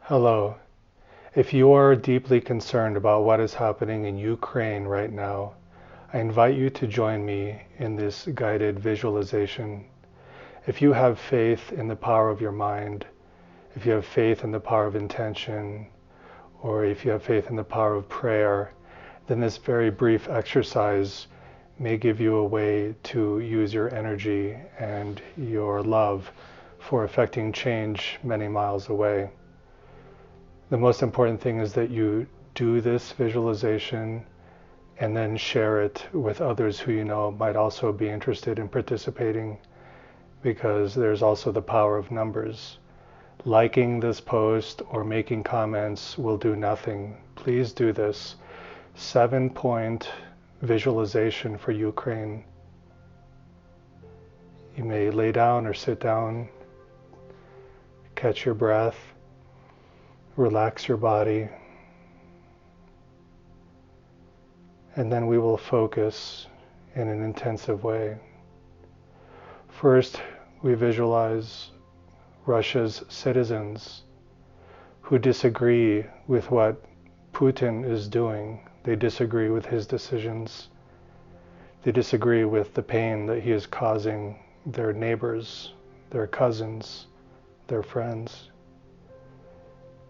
Hello. If you are deeply concerned about what is happening in Ukraine right now, I invite you to join me in this guided visualization. If you have faith in the power of your mind, if you have faith in the power of intention, or if you have faith in the power of prayer, then this very brief exercise may give you a way to use your energy and your love for effecting change many miles away. The most important thing is that you do this visualization and then share it with others who you know might also be interested in participating, because there's also the power of numbers. Liking this post or making comments will do nothing. Please do this 7-point visualization for Ukraine. You may lay down or sit down, catch your breath, relax your body, and then we will focus in an intensive way. First, we visualize Russia's citizens who disagree with what Putin is doing. They disagree with his decisions. They disagree with the pain that he is causing their neighbors, their cousins, their friends.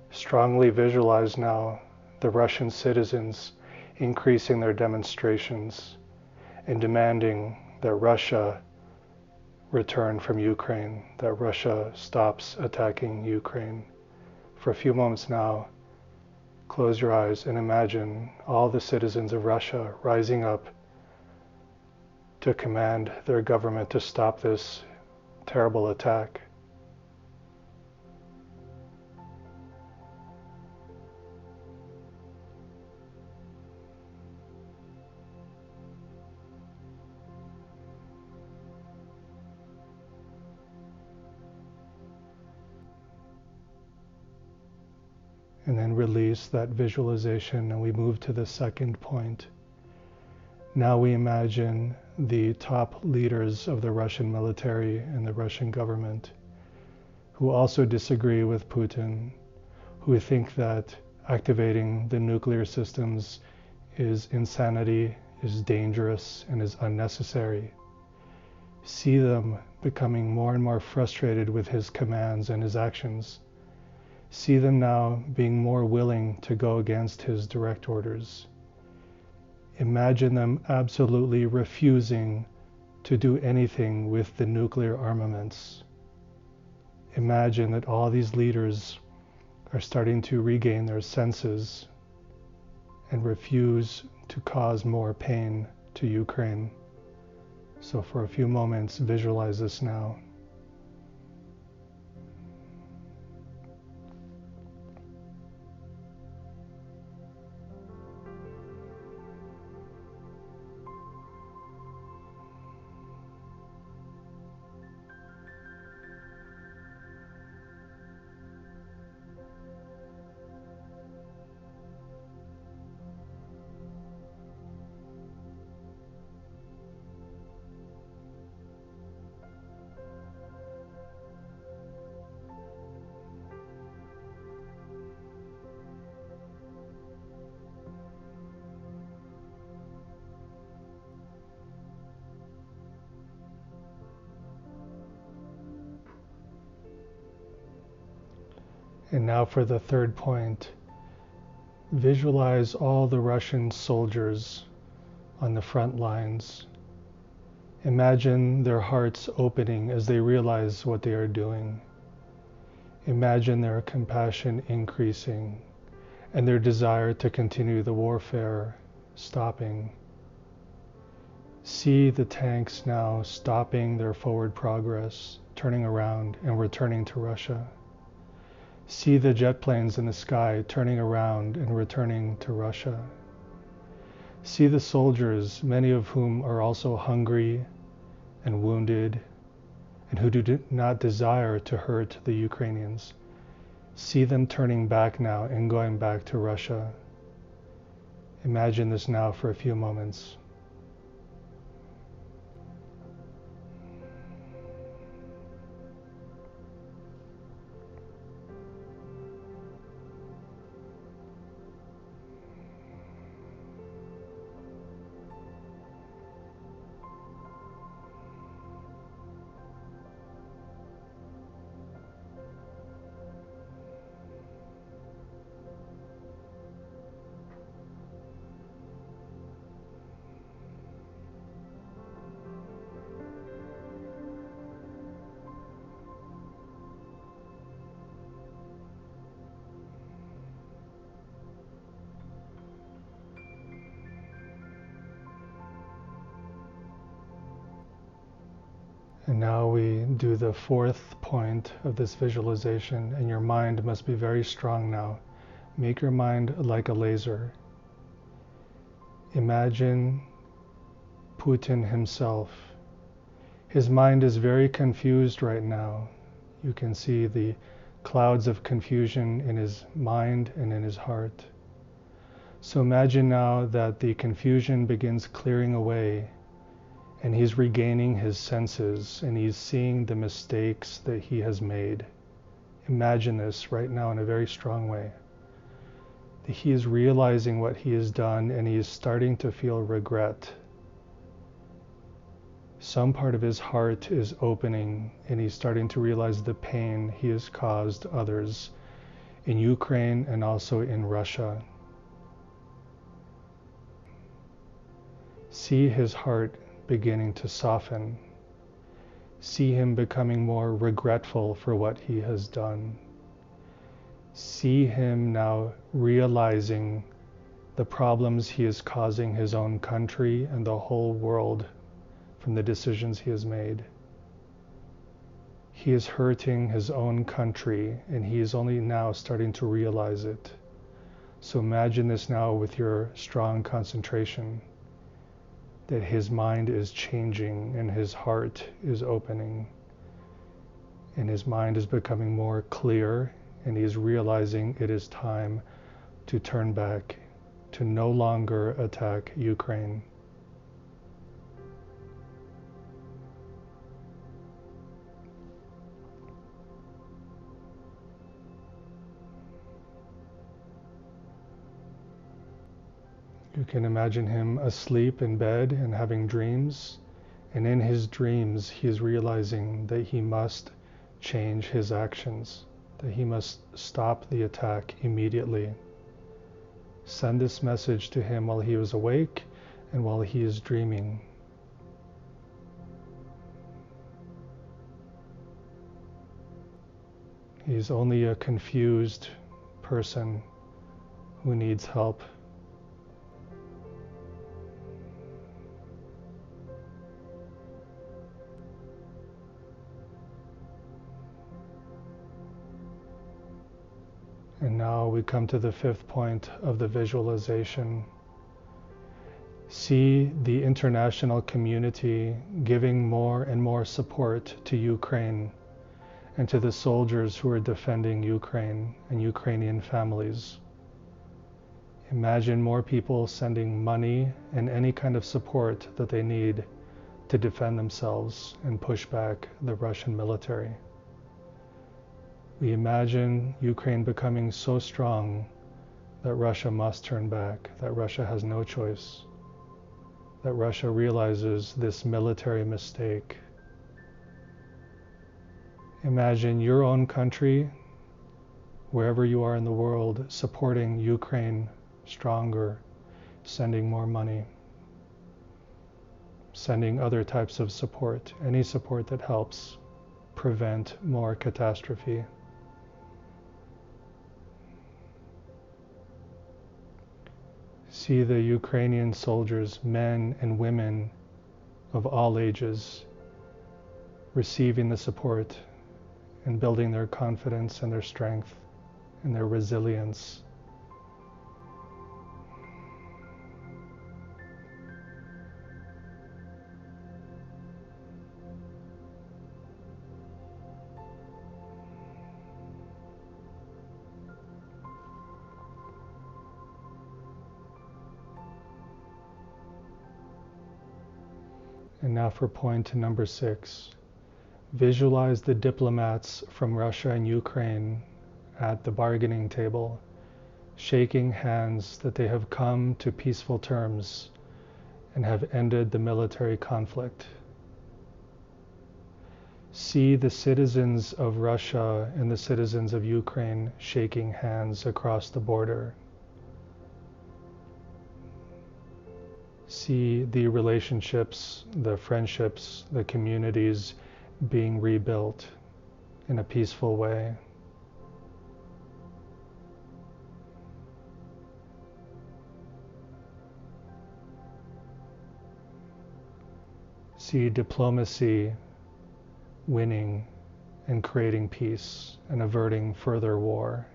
Strongly visualize now the Russian citizens increasing their demonstrations and demanding that Russia return from Ukraine, that Russia stops attacking Ukraine. For a few moments now, close your eyes and imagine all the citizens of Russia rising up to command their government to stop this terrible attack. And then release that visualization, and we move to the second point. Now we imagine the top leaders of the Russian military and the Russian government who also disagree with Putin, who think that activating the nuclear systems is insanity, is dangerous, and is unnecessary. See them becoming more and more frustrated with his commands and his actions. See them now being more willing to go against his direct orders. Imagine them absolutely refusing to do anything with the nuclear armaments. Imagine that all these leaders are starting to regain their senses and refuse to cause more pain to Ukraine. So for a few moments, visualize this now. And now for the third point. Visualize all the Russian soldiers on the front lines. Imagine their hearts opening as they realize what they are doing. Imagine their compassion increasing and their desire to continue the warfare stopping. See the tanks now stopping their forward progress, turning around and returning to Russia. See the jet planes in the sky turning around and returning to Russia. See the soldiers, many of whom are also hungry and wounded and who do not desire to hurt the Ukrainians. See them turning back now and going back to Russia. Imagine this now for a few moments. And now we do the fourth point of this visualization, and your mind must be very strong now. Make your mind like a laser. Imagine Putin himself. His mind is very confused right now. You can see the clouds of confusion in his mind and in his heart. So imagine now that the confusion begins clearing away, and he's regaining his senses, and he's seeing the mistakes that he has made. Imagine this right now in a very strong way. That he is realizing what he has done, and he is starting to feel regret. Some part of his heart is opening, and he's starting to realize the pain he has caused others in Ukraine and also in Russia. See his heart beginning to soften. See him becoming more regretful for what he has done. See him now realizing the problems he is causing his own country and the whole world from the decisions he has made. He is hurting his own country, and he is only now starting to realize it. So imagine this now with your strong concentration, that his mind is changing and his heart is opening, and his mind is becoming more clear, and he is realizing it is time to turn back, to no longer attack Ukraine. You can imagine him asleep in bed and having dreams, and in his dreams he is realizing that he must change his actions, that he must stop the attack immediately. Send this message to him while he is awake and while he is dreaming. He's only a confused person who needs help. And now we come to the fifth point of the visualization. See the international community giving more and more support to Ukraine and to the soldiers who are defending Ukraine and Ukrainian families. Imagine more people sending money and any kind of support that they need to defend themselves and push back the Russian military. We imagine Ukraine becoming so strong that Russia must turn back, that Russia has no choice, that Russia realizes this military mistake. Imagine your own country, wherever you are in the world, supporting Ukraine stronger, sending more money, sending other types of support, any support that helps prevent more catastrophe. See the Ukrainian soldiers, men and women of all ages, receiving the support and building their confidence and their strength and their resilience. And now for point number 6. Visualize the diplomats from Russia and Ukraine at the bargaining table, shaking hands that they have come to peaceful terms and have ended the military conflict. See the citizens of Russia and the citizens of Ukraine shaking hands across the border. See the relationships, the friendships, the communities being rebuilt in a peaceful way. See diplomacy winning and creating peace and averting further war.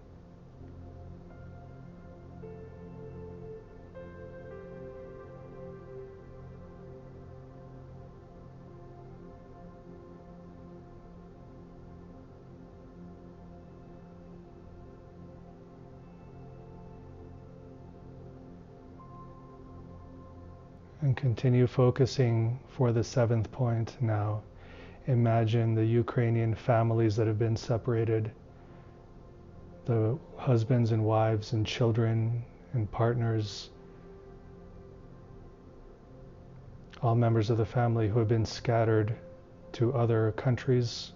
And continue focusing for the 7th point now. Imagine the Ukrainian families that have been separated, the husbands and wives and children and partners, all members of the family who have been scattered to other countries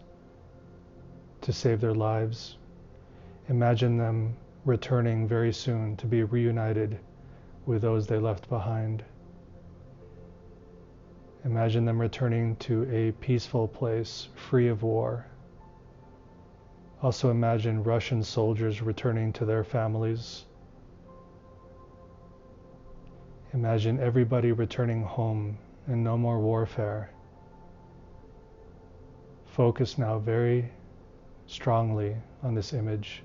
to save their lives. Imagine them returning very soon to be reunited with those they left behind. Imagine them returning to a peaceful place, free of war. Also imagine Russian soldiers returning to their families. Imagine everybody returning home and no more warfare. Focus now very strongly on this image.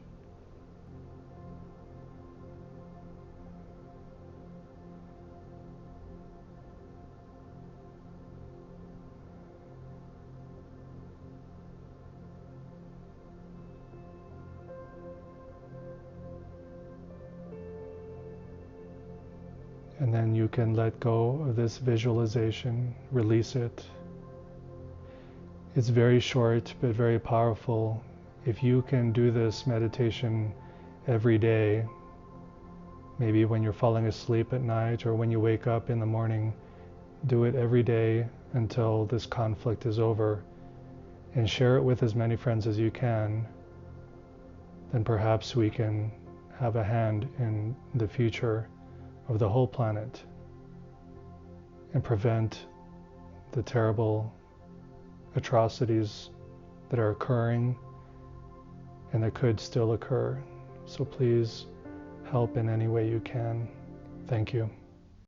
And then you can let go of this visualization, release it. It's very short but very powerful. If you can do this meditation every day, maybe when you're falling asleep at night or when you wake up in the morning, do it every day until this conflict is over, and share it with as many friends as you can. Then perhaps we can have a hand in the future of the whole planet and prevent the terrible atrocities that are occurring and that could still occur. So please help in any way you can. Thank you.